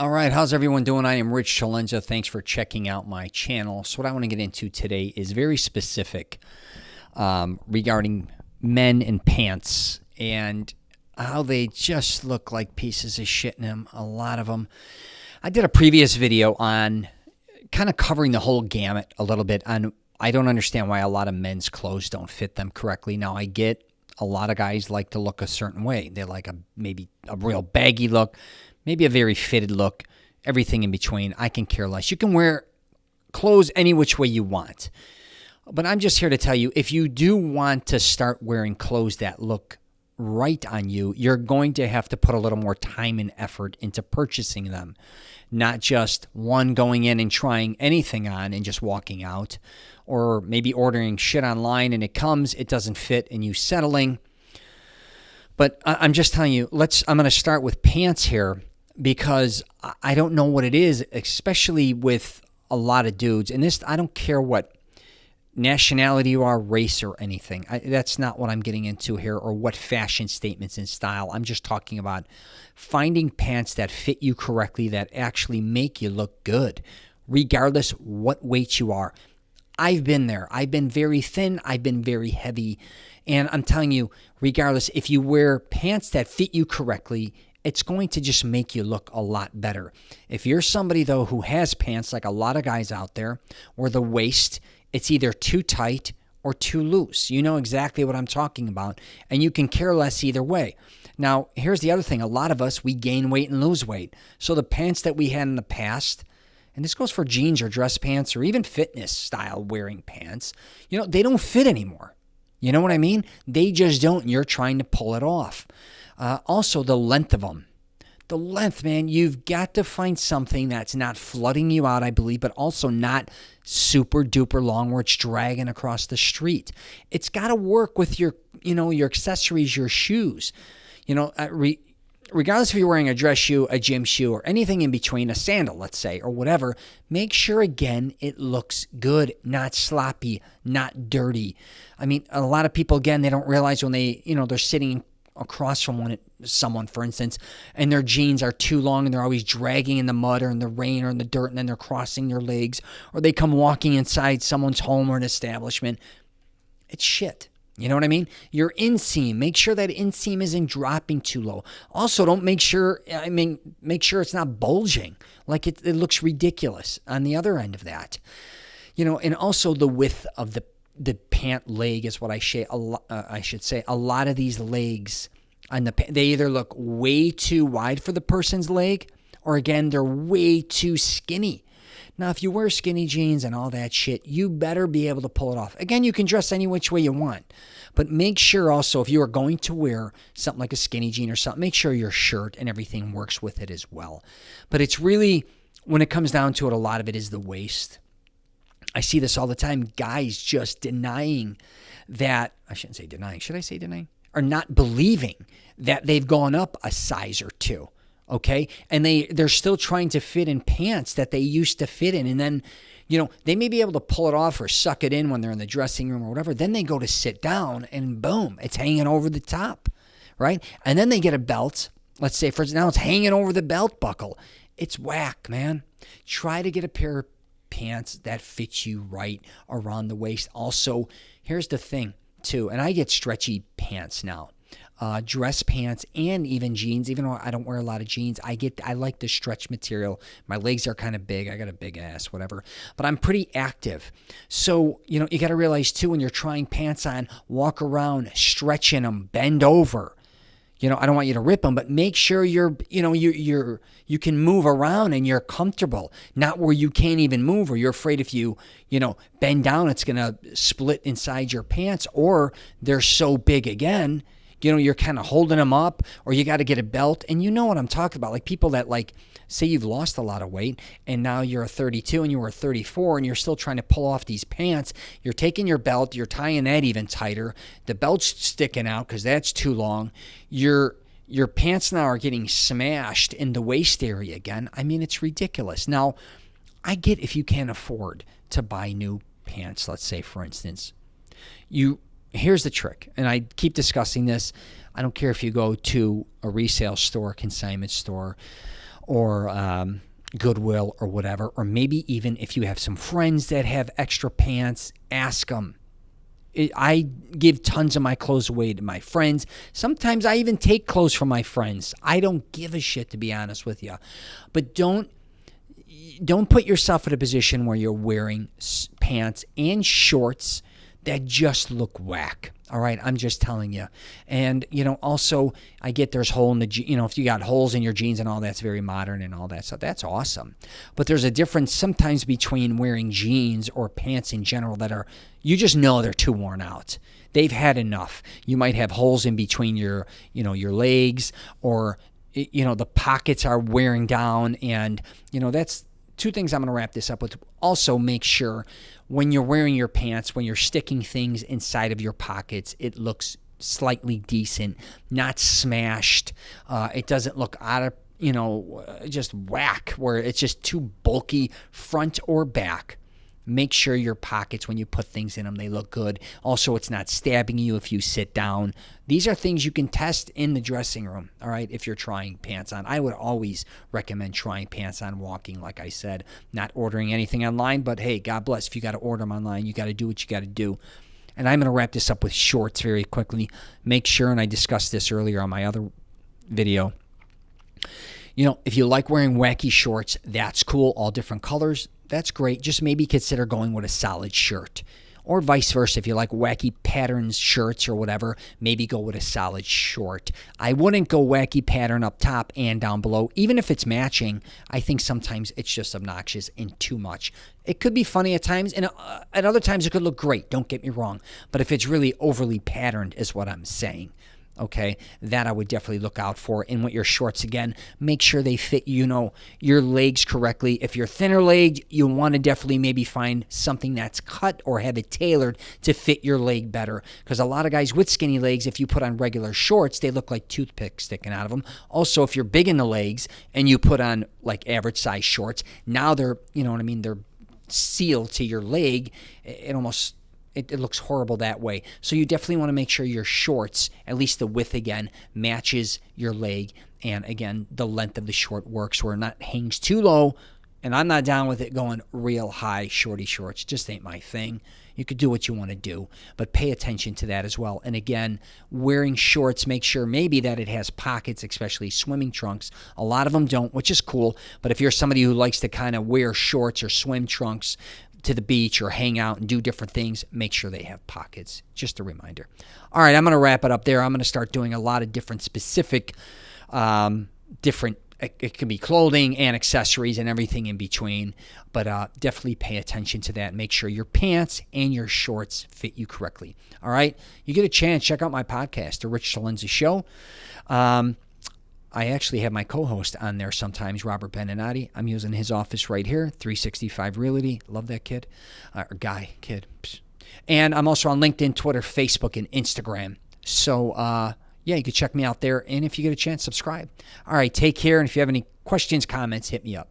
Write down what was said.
All right, how's everyone doing? I am Rich Celenza. Thanks for checking out my channel. So what I want to get into today is very specific regarding men and pants and how they just look like pieces of shit in them, a lot of them. I did a previous video on kind of covering the whole gamut a little bit on I don't understand why a lot of men's clothes don't fit them correctly. Now, I get a lot of guys like to look a certain way. They like maybe a real baggy look, maybe a very fitted look, everything in between. I can care less. You can wear clothes any which way you want. But I'm just here to tell you, if you do want to start wearing clothes that look right on you, you're going to have to put a little more time and effort into purchasing them. Not just one going in and trying anything on and just walking out, or maybe ordering shit online and it comes, it doesn't fit, and you settling. But I'm just telling you, I'm going to start with pants here because I don't know what it is, especially with a lot of dudes. And this, I don't care what nationality you are, race, or anything. That's not what I'm getting into here, or what fashion statements and style. I'm just talking about finding pants that fit you correctly, that actually make you look good, regardless what weight you are. I've been there. I've been very thin. I've been very heavy. And I'm telling you, regardless, if you wear pants that fit you correctly, it's going to just make you look a lot better. If you're somebody, though, who has pants, like a lot of guys out there, where the waist, it's either too tight or too loose. You know exactly what I'm talking about, and you can care less either way. Now, here's the other thing. A lot of us, we gain weight and lose weight. So the pants that we had in the past, and this goes for jeans or dress pants or even fitness style wearing pants, they don't fit anymore. You know what I mean? They just don't, and you're trying to pull it off. Also, the length of them. The length, man, you've got to find something that's not flooding you out, I believe, but also not super duper long where it's dragging across the street. It's got to work with your accessories, your shoes. Regardless if you're wearing a dress shoe, a gym shoe, or anything in between, a sandal, let's say, or whatever, make sure, again, it looks good, not sloppy, not dirty. I mean, a lot of people, again, they don't realize when they're sitting across from someone, for instance, and their jeans are too long and they're always dragging in the mud or in the rain or in the dirt, and then they're crossing their legs, or they come walking inside someone's home or an establishment. It's shit. You know what I mean? Your inseam, make sure that inseam isn't dropping too low. Also, make sure it's not bulging. Like it looks ridiculous on the other end of that. And also the width of the pant leg is what I should say. A lot of these legs they either look way too wide for the person's leg, or again, they're way too skinny. Now, if you wear skinny jeans and all that shit, you better be able to pull it off. Again, you can dress any which way you want, but make sure also, if you are going to wear something like a skinny jean or something, make sure your shirt and everything works with it as well. But it's really, when it comes down to it, a lot of it is the waist. I see this all the time. Guys just denying that, I shouldn't say denying. Should I say denying? Or not believing that they've gone up a size or two. Okay? And they're still trying to fit in pants that they used to fit in. And then, they may be able to pull it off or suck it in when they're in the dressing room or whatever. Then they go to sit down and boom, it's hanging over the top. Right? And then they get a belt. Let's say, for instance, now it's hanging over the belt buckle. It's whack, man. Try to get a pair of pants that fit you right around the waist. Also, here's the thing too, and I get stretchy pants now, dress pants and even jeans. Even though I don't wear a lot of jeans, I like the stretch material. My legs are kind of big. I got a big ass, whatever, but I'm pretty active. So, you got to realize too, when you're trying pants on, walk around, stretching them, bend over. I don't want you to rip them, but make sure you can move around and you're comfortable, not where you can't even move, or you're afraid if you bend down, it's going to split inside your pants, or they're so big again, you're kind of holding them up, or you got to get a belt. And you know what I'm talking about. Like people that say you've lost a lot of weight and now you're a 32 and you were a 34 and you're still trying to pull off these pants. You're taking your belt, you're tying that even tighter. The belt's sticking out because that's too long. Your pants now are getting smashed in the waist area again. I mean, it's ridiculous. Now, I get if you can't afford to buy new pants, let's say, for instance. Here's the trick, and I keep discussing this. I don't care if you go to a resale store, consignment store, or Goodwill or whatever. Or maybe even if you have some friends that have extra pants, ask them. I give tons of my clothes away to my friends. Sometimes I even take clothes from my friends. I don't give a shit, to be honest with you. But don't put yourself in a position where you're wearing pants and shorts that just look whack. All right, I'm just telling you. And, also, I get there's hole in the, if you got holes in your jeans and all that's very modern and all that stuff, that's awesome. But there's a difference sometimes between wearing jeans or pants in general that are, you just know they're too worn out. They've had enough. You might have holes in between your legs, or, the pockets are wearing down. And, that's two things I'm going to wrap this up with. Also, make sure when you're wearing your pants, when you're sticking things inside of your pockets, it looks slightly decent, not smashed. It doesn't look out of, just whack, where it's just too bulky front or back. Make sure your pockets, when you put things in them, they look good. Also, it's not stabbing you if you sit down. These are things you can test in the dressing room, all right, if you're trying pants on. I would always recommend trying pants on walking, like I said, not ordering anything online. But, hey, God bless. If you got to order them online, you got to do what you got to do. And I'm going to wrap this up with shorts very quickly. Make sure, and I discussed this earlier on my other video, if you like wearing wacky shorts, that's cool, all different colors. That's great. Just maybe consider going with a solid shirt. Or vice versa. If you like wacky patterns shirts or whatever, maybe go with a solid short. I wouldn't go wacky pattern up top and down below. Even if it's matching, I think sometimes it's just obnoxious and too much. It could be funny at times, and at other times it could look great. Don't get me wrong. But if it's really overly patterned is what I'm saying. Okay, that I would definitely look out for. And with your shorts, again, make sure they fit, your legs correctly. If you're thinner legged, you want to definitely maybe find something that's cut or have it tailored to fit your leg better. Because a lot of guys with skinny legs, if you put on regular shorts, they look like toothpicks sticking out of them. Also, if you're big in the legs and you put on like average size shorts, now they're, they're sealed to your leg. It looks horrible that way. So you definitely want to make sure your shorts, at least the width again, matches your leg. And again, the length of the short works where it not hangs too low. And I'm not down with it going real high, shorty shorts. Just ain't my thing. You could do what you want to do, but pay attention to that as well. And again, wearing shorts, make sure maybe that it has pockets, especially swimming trunks. A lot of them don't, which is cool. But if you're somebody who likes to kind of wear shorts or swim trunks to the beach or hang out and do different things, make sure they have pockets. Just a reminder. All right, I'm going to wrap it up there. I'm going to start doing a lot of different specific, it can be clothing and accessories and everything in between, but definitely pay attention to that. Make sure your pants and your shorts fit you correctly. All right, you get a chance, check out my podcast, The Rich Celenza Show. I actually have my co-host on there sometimes, Robert Beninati. I'm using his office right here, 365 Realty. Love that kid. Kid. Psst. And I'm also on LinkedIn, Twitter, Facebook, and Instagram. So, you can check me out there. And if you get a chance, subscribe. All right, take care. And if you have any questions, comments, hit me up.